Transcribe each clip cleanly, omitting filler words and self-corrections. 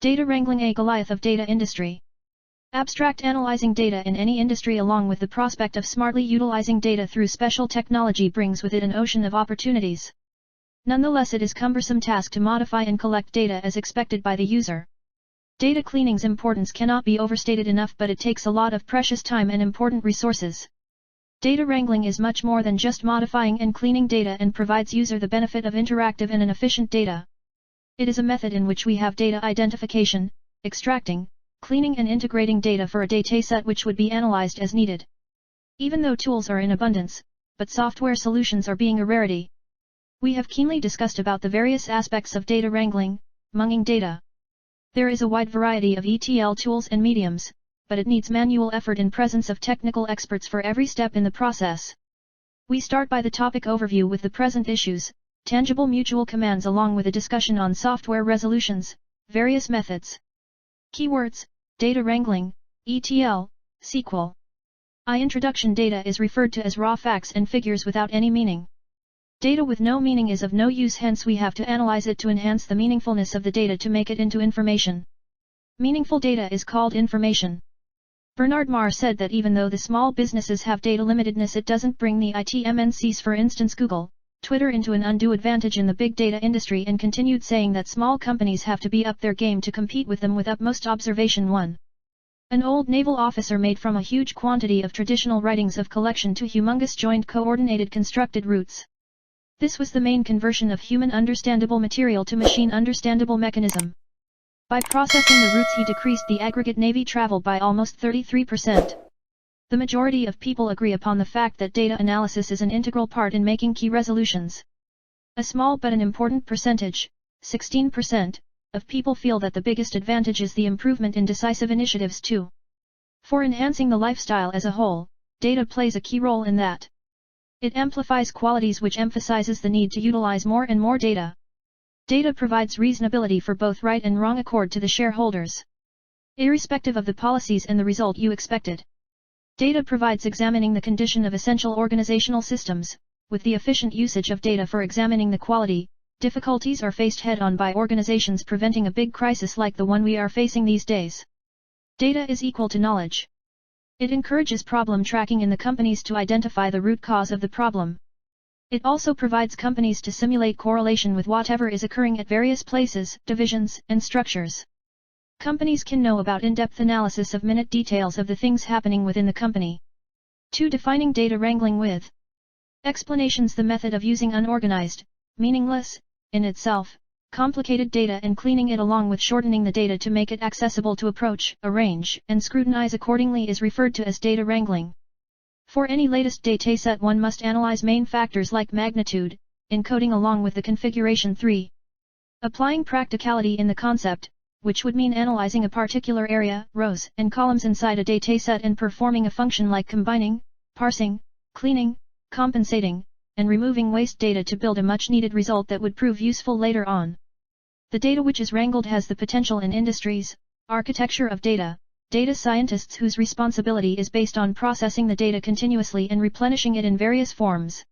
Data wrangling, a Goliath of data industry. Abstract analyzing data in any industry along with the prospect of smartly utilizing data through special technology brings with it an ocean of opportunities. Nonetheless, it is a cumbersome task to modify and collect data as expected by the user. Data cleaning's importance cannot be overstated enough, but it takes a lot of precious time and important resources. Data wrangling is much more than just modifying and cleaning data and provides user the benefit of interactive and an efficient data. It is a method in which we have data identification, extracting, cleaning and integrating data for a dataset which would be analyzed as needed. Even though tools are in abundance, but software solutions are being a rarity. We have keenly discussed about the various aspects of data wrangling, munging data. There is a wide variety of ETL tools and mediums, but it needs manual effort in presence of technical experts for every step in the process. We start by the topic overview with the present issues, tangible mutual commands along with a discussion on software resolutions, various methods. Keywords, data wrangling, ETL, SQL. Introduction. Data is referred to as raw facts and figures without any meaning. Data with no meaning is of no use, hence we have to analyze it to enhance the meaningfulness of the data to make it into information. Meaningful data is called information. Bernard Marr said that even though the small businesses have data limitedness, it doesn't bring the IT MNCs, for instance Google, Twitter, into an undue advantage in the big data industry, and continued saying that small companies have to be up their game to compete with them with utmost observation. 1. An old naval officer made from a huge quantity of traditional writings of collection to humongous joined coordinated constructed roots. This was the main conversion of human understandable material to machine understandable mechanism. By processing the roots he decreased the aggregate navy travel by almost 33%. The majority of people agree upon the fact that data analysis is an integral part in making key resolutions. A small but an important percentage, 16%, of people feel that the biggest advantage is the improvement in decisive initiatives too. For enhancing the lifestyle as a whole, data plays a key role in that. It amplifies qualities which emphasizes the need to utilize more and more data. Data provides reasonability for both right and wrong accord to the shareholders, irrespective of the policies and the result you expected. Data provides examining the condition of essential organizational systems, with the efficient usage of data for examining the quality. Difficulties are faced head-on by organizations, preventing a big crisis like the one we are facing these days. Data is equal to knowledge. It encourages problem tracking in the companies to identify the root cause of the problem. It also provides companies to simulate correlation with whatever is occurring at various places, divisions, and structures. Companies can know about in-depth analysis of minute details of the things happening within the company. 2. Defining data wrangling with explanations. The method of using unorganized, meaningless, in itself, complicated data and cleaning it along with shortening the data to make it accessible to approach, arrange, and scrutinize accordingly is referred to as data wrangling. For any latest dataset, one must analyze main factors like magnitude, encoding along with the configuration. 3. Applying practicality in the concept, which would mean analyzing a particular area, rows, and columns inside a dataset and performing a function like combining, parsing, cleaning, compensating, and removing waste data to build a much-needed result that would prove useful later on. The data which is wrangled has the potential in industries, architecture of data, data scientists whose responsibility is based on processing the data continuously and replenishing it in various forms.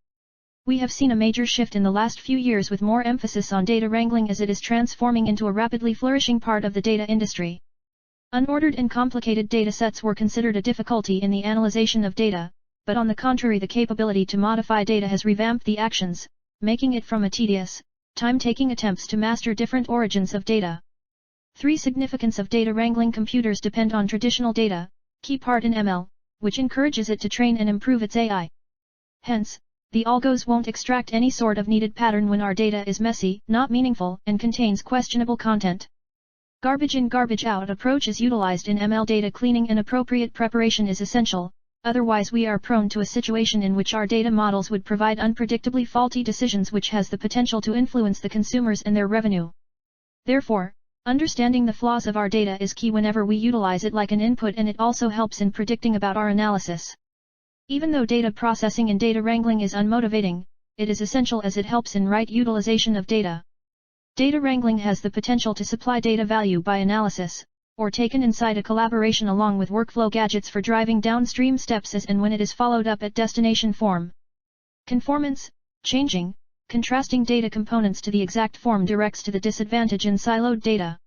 We have seen a major shift in the last few years with more emphasis on data wrangling as it is transforming into a rapidly flourishing part of the data industry. Unordered and complicated datasets were considered a difficulty in the analyzation of data, but on the contrary, the capability to modify data has revamped the actions, making it from a tedious, time-taking attempts to master different origins of data. 3. Significance of data wrangling. Computers depend on traditional data, key part in ML, which encourages it to train and improve its AI. Hence, the algos won't extract any sort of needed pattern when our data is messy, not meaningful, and contains questionable content. Garbage in, garbage out approach is utilized in ML. Data cleaning and appropriate preparation is essential, otherwise we are prone to a situation in which our data models would provide unpredictably faulty decisions which has the potential to influence the consumers and their revenue. Therefore, understanding the flaws of our data is key whenever we utilize it like an input, and it also helps in predicting about our analysis. Even though data processing and data wrangling is unmotivating, it is essential as it helps in right utilization of data. Data wrangling has the potential to supply data value by analysis, or taken inside a collaboration along with workflow gadgets for driving downstream steps as and when it is followed up at destination form. Conformance, changing, contrasting data components to the exact form directs to the disadvantage in siloed data.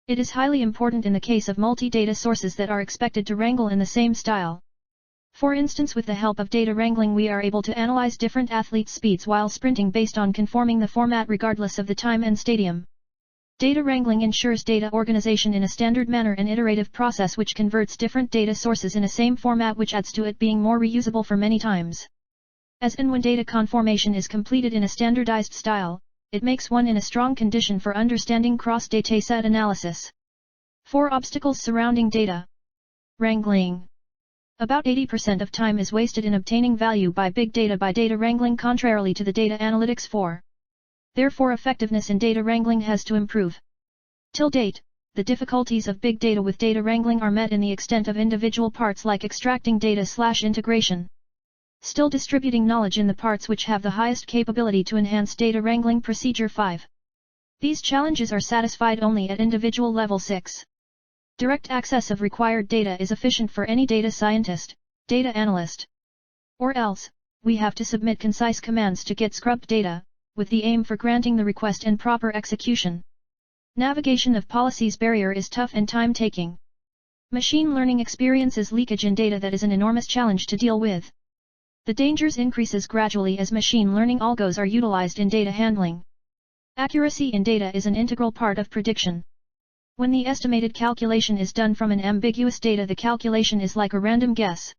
It is highly important in the case of multi-data sources that are expected to wrangle in the same style. For instance, with the help of data wrangling we are able to analyze different athletes' speeds while sprinting based on conforming the format regardless of the time and stadium. Data wrangling ensures data organization in a standard manner, an iterative process which converts different data sources in a same format, which adds to it being more reusable for many times. As and when data conformation is completed in a standardized style, it makes one in a strong condition for understanding cross-dataset analysis. 4 obstacles surrounding data wrangling. About 80% of time is wasted in obtaining value by big data by data wrangling, contrarily to the data analytics 4. Therefore, effectiveness in data wrangling has to improve. Till date, the difficulties of big data with data wrangling are met in the extent of individual parts like extracting data/integration. Still distributing knowledge in the parts which have the highest capability to enhance data wrangling. Procedure 5. These challenges are satisfied only at individual level 6. Direct access of required data is efficient for any data scientist, data analyst. Or else, we have to submit concise commands to get scrubbed data, with the aim for granting the request and proper execution. Navigation of policies barrier is tough and time-taking. Machine learning experiences leakage in data that is an enormous challenge to deal with. The dangers increases gradually as machine learning algos are utilized in data handling. Accuracy in data is an integral part of prediction. When the estimated calculation is done from an ambiguous data, the calculation is like a random guess.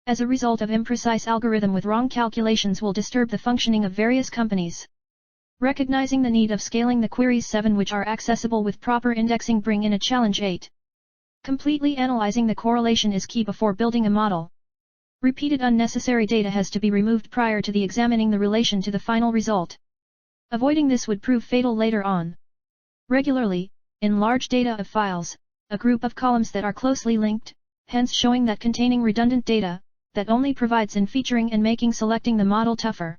As a result of imprecise algorithm with wrong calculations will disturb the functioning of various companies. Recognizing the need of scaling the queries 7 which are accessible with proper indexing bring in a challenge 8. Completely analyzing the correlation is key before building a model. Repeated unnecessary data has to be removed prior to the examining the relation to the final result. Avoiding this would prove fatal later on. Regularly, in large data of files, a group of columns that are closely linked, hence showing that containing redundant data, that only provides in featuring and making selecting the model tougher.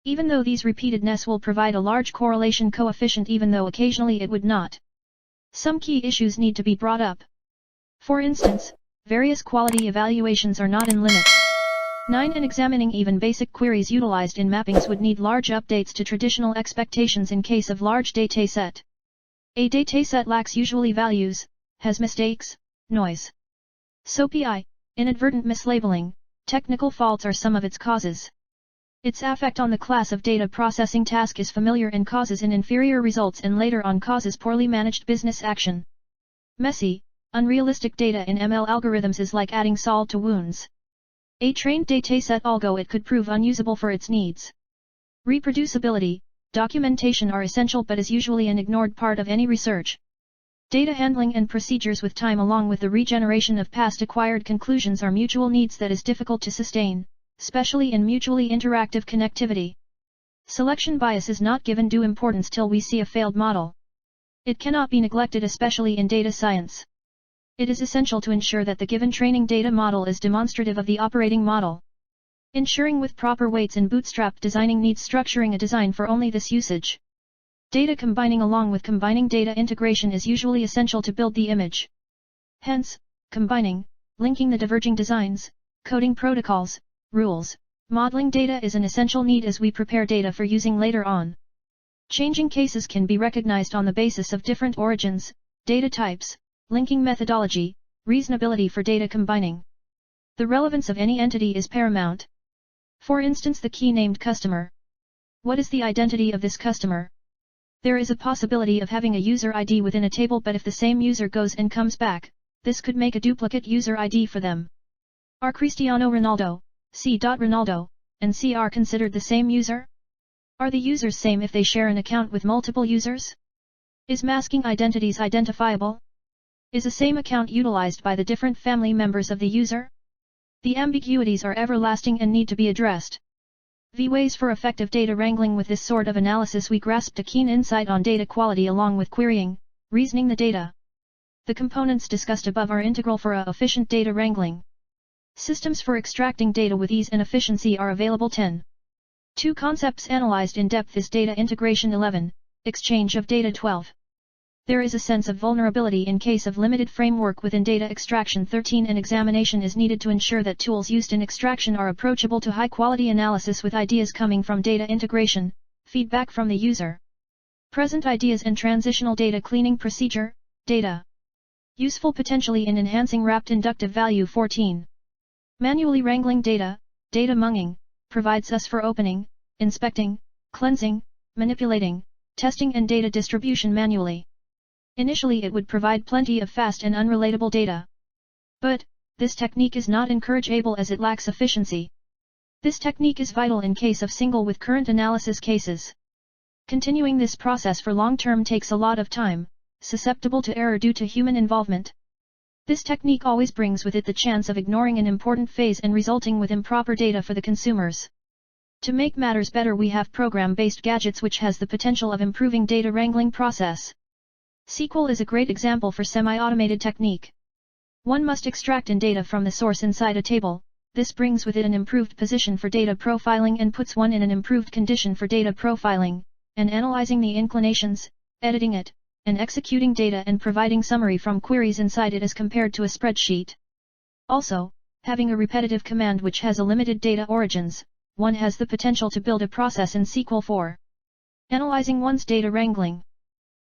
Even though these repeatedness will provide a large correlation coefficient, even though occasionally it would not. Some key issues need to be brought up. For instance, various quality evaluations are not in limit. 9. And examining even basic queries utilized in mappings would need large updates to traditional expectations in case of large dataset. A dataset lacks usually values, has mistakes, noise. SOPI, inadvertent mislabeling, technical faults are some of its causes. Its effect on the class of data processing task is familiar and causes in inferior results and later on causes poorly managed business action. Messy, unrealistic data in ML algorithms is like adding salt to wounds. A trained dataset algo it could prove unusable for its needs. Reproducibility, documentation are essential but is usually an ignored part of any research. Data handling and procedures with time along with the regeneration of past acquired conclusions are mutual needs that is difficult to sustain, especially in mutually interactive connectivity. Selection bias is not given due importance till we see a failed model. It cannot be neglected, especially in data science. It is essential to ensure that the given training data model is demonstrative of the operating model. Ensuring with proper weights in bootstrap designing needs structuring a design for only this usage. Data combining along with combining data integration is usually essential to build the image. Hence, combining, linking the diverging designs, coding protocols, rules, modeling data is an essential need as we prepare data for using later on. Changing cases can be recognized on the basis of different origins, data types, linking methodology, reasonability for data combining. The relevance of any entity is paramount. For instance, the key named customer. What is the identity of this customer? There is a possibility of having a user ID within a table, but if the same user goes and comes back, this could make a duplicate user ID for them. Are Cristiano Ronaldo, C. Ronaldo, and CR considered the same user? Are the users same if they share an account with multiple users? Is masking identities identifiable? Is a same account utilized by the different family members of the user? The ambiguities are everlasting and need to be addressed. The ways for effective data wrangling with this sort of analysis we grasped a keen insight on data quality along with querying, reasoning the data. The components discussed above are integral for efficient data wrangling. Systems for extracting data with ease and efficiency are available. 10. 2 concepts analyzed in depth is data integration. 11. Exchange of data. 12. There is a sense of vulnerability in case of limited framework within data extraction. 13. An examination is needed to ensure that tools used in extraction are approachable to high-quality analysis with ideas coming from data integration, feedback from the user. Present ideas and transitional data cleaning procedure, Data. Useful potentially in enhancing wrapped inductive value. 14. Manually wrangling data, data munging, provides us for opening, inspecting, cleansing, manipulating, testing and data distribution manually. Initially it would provide plenty of fast and unrelatable data. But, this technique is not encourageable as it lacks efficiency. This technique is vital in case of single with current analysis cases. Continuing this process for long term takes a lot of time, susceptible to error due to human involvement. This technique always brings with it the chance of ignoring an important phase and resulting with improper data for the consumers. To make matters better, we have program-based gadgets which has the potential of improving data wrangling process. SQL is a great example for semi-automated technique. One must extract in data from the source inside a table. This brings with it an improved position for data profiling and puts one in an improved condition for data profiling, and analyzing the inclinations, editing it, and executing data and providing summary from queries inside it as compared to a spreadsheet. Also, having a repetitive command which has a limited data origins, one has the potential to build a process in SQL for analyzing one's data wrangling.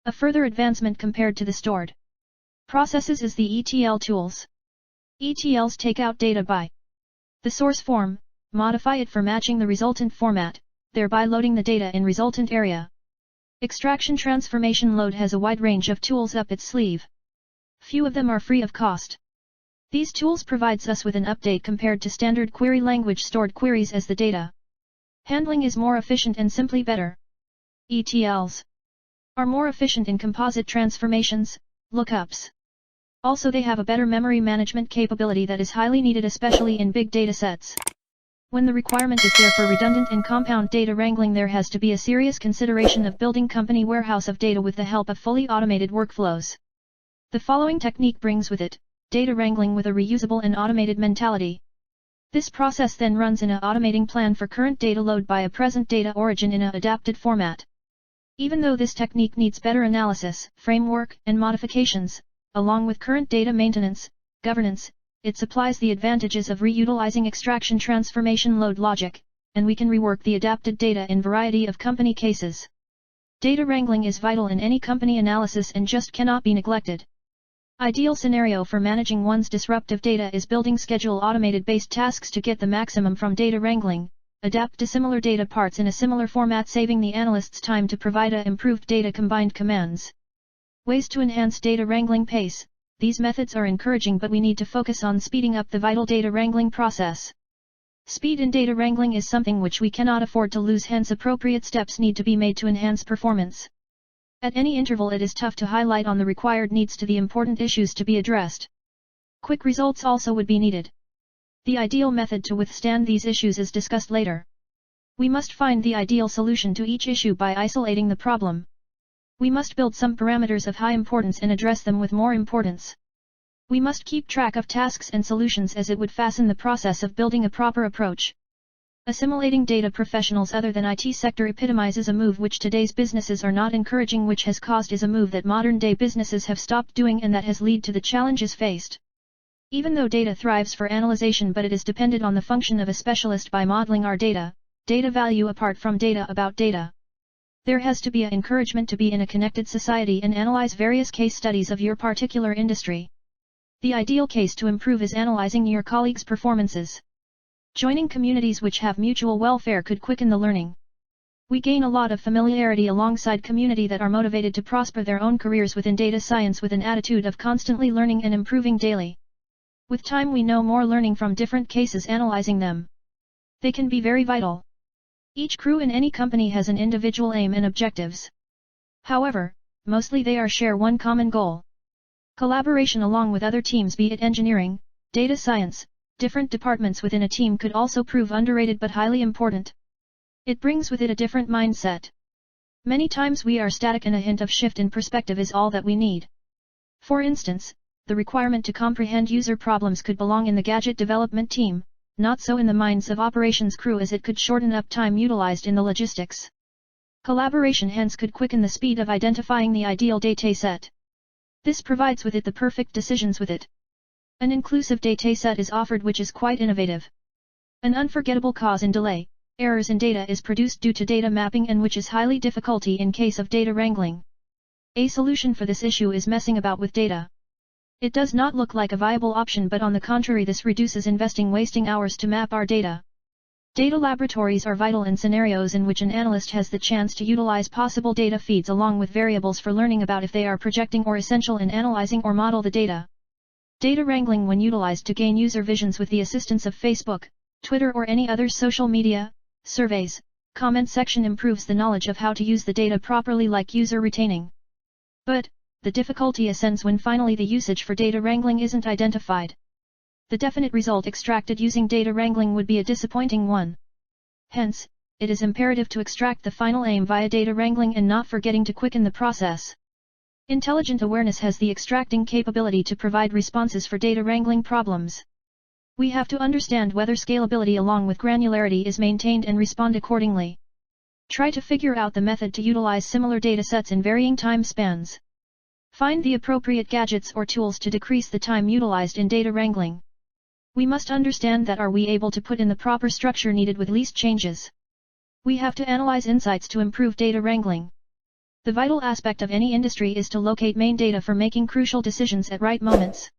A further advancement compared to the stored processes is the ETL tools. ETLs take out data by the source form, modify it for matching the resultant format, thereby loading the data in resultant area. Extraction transformation load has a wide range of tools up its sleeve. Few of them are free of cost. These tools provides us with an update compared to standard query language stored queries as the data handling is more efficient and simply better. ETLs are more efficient in composite transformations, lookups. Also they have a better memory management capability that is highly needed especially in big data sets. When the requirement is there for redundant and compound data wrangling, there has to be a serious consideration of building company warehouse of data with the help of fully automated workflows. The following technique brings with it data wrangling with a reusable and automated mentality. This process then runs in an automating plan for current data load by a present data origin in an adapted format. Even though this technique needs better analysis, framework, and modifications, along with current data maintenance, governance, it supplies the advantages of reutilizing extraction transformation load logic, and we can rework the adapted data in variety of company cases. Data wrangling is vital in any company analysis and just cannot be neglected. Ideal scenario for managing one's disruptive data is building schedule automated based tasks to get the maximum from data wrangling, adapt dissimilar data parts in a similar format saving the analyst's time to provide a improved data combined commands. Ways to enhance data wrangling pace. These methods are encouraging but we need to focus on speeding up the vital data wrangling process. Speed in data wrangling is something which we cannot afford to lose, hence appropriate steps need to be made to enhance performance. At any interval it is tough to highlight on the required needs to the important issues to be addressed. Quick results also would be needed. The ideal method to withstand these issues is discussed later. We must find the ideal solution to each issue by isolating the problem. We must build some parameters of high importance and address them with more importance. We must keep track of tasks and solutions as it would fasten the process of building a proper approach. Assimilating data professionals other than IT sector epitomizes a move which today's businesses are not encouraging, which has caused is a move that modern day businesses have stopped doing and that has led to the challenges faced. Even though data thrives for analyzation, but it is dependent on the function of a specialist by modeling our data value apart from data about data. There has to be an encouragement to be in a connected society and analyze various case studies of your particular industry. The ideal case to improve is analyzing your colleagues' performances. Joining communities which have mutual welfare could quicken the learning. We gain a lot of familiarity alongside community that are motivated to prosper their own careers within data science with an attitude of constantly learning and improving daily. With time we know more, learning from different cases, analyzing them. They can be very vital. Each crew in any company has an individual aim and objectives. However, mostly they are share one common goal. Collaboration along with other teams, be it engineering, data science, different departments within a team, could also prove underrated but highly important. It brings with it a different mindset. Many times we are static and a hint of shift in perspective is all that we need. For instance, the requirement to comprehend user problems could belong in the gadget development team, not so in the minds of operations crew, as it could shorten up time utilized in the logistics. Collaboration hence could quicken the speed of identifying the ideal dataset. This provides with it the perfect decisions with it. An inclusive dataset is offered which is quite innovative. An unforgettable cause in delay, errors in data is produced due to data mapping, and which is highly difficulty in case of data wrangling. A solution for this issue is messing about with data. It does not look like a viable option, but on the contrary, this reduces wasting hours to map our data. Data laboratories are vital in scenarios in which an analyst has the chance to utilize possible data feeds along with variables for learning about if they are projecting or essential in analyzing or model the data. Data wrangling, when utilized to gain user visions with the assistance of Facebook, Twitter or any other social media, surveys, comment section, improves the knowledge of how to use the data properly, like user retaining. But, the difficulty ascends when finally the usage for data wrangling isn't identified. The definite result extracted using data wrangling would be a disappointing one. Hence, it is imperative to extract the final aim via data wrangling and not forgetting to quicken the process. Intelligent awareness has the extracting capability to provide responses for data wrangling problems. We have to understand whether scalability along with granularity is maintained and respond accordingly. Try to figure out the method to utilize similar datasets in varying time spans. Find the appropriate gadgets or tools to decrease the time utilized in data wrangling. We must understand that are we able to put in the proper structure needed with least changes. We have to analyze insights to improve data wrangling. The vital aspect of any industry is to locate main data for making crucial decisions at right moments.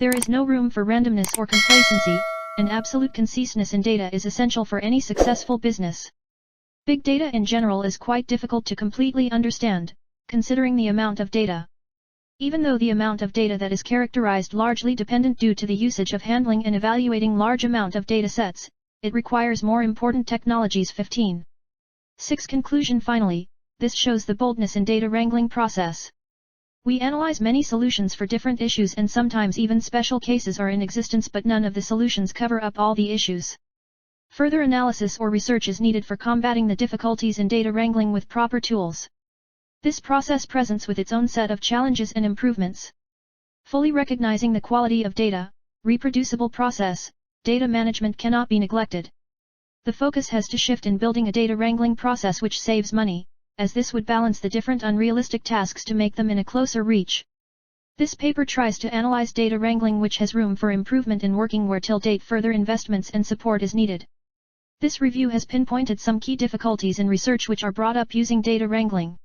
There is no room for randomness or complacency, and absolute conciseness in data is essential for any successful business. Big data in general is quite difficult to completely understand, considering the amount of data. Even though the amount of data that is characterized largely dependent due to the usage of handling and evaluating large amount of data sets, it requires more important technologies. 15. 6. Conclusion. Finally, this shows the boldness in data wrangling process. We analyze many solutions for different issues, and sometimes even special cases are in existence, but none of the solutions cover up all the issues. Further analysis or research is needed for combating the difficulties in data wrangling with proper tools. This process presents with its own set of challenges and improvements. Fully recognizing the quality of data, reproducible process, data management cannot be neglected. The focus has to shift in building a data wrangling process which saves money, as this would balance the different unrealistic tasks to make them in a closer reach. This paper tries to analyze data wrangling, which has room for improvement in working where till date further investments and support is needed. This review has pinpointed some key difficulties in research which are brought up using data wrangling.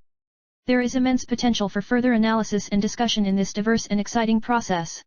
There is immense potential for further analysis and discussion in this diverse and exciting process.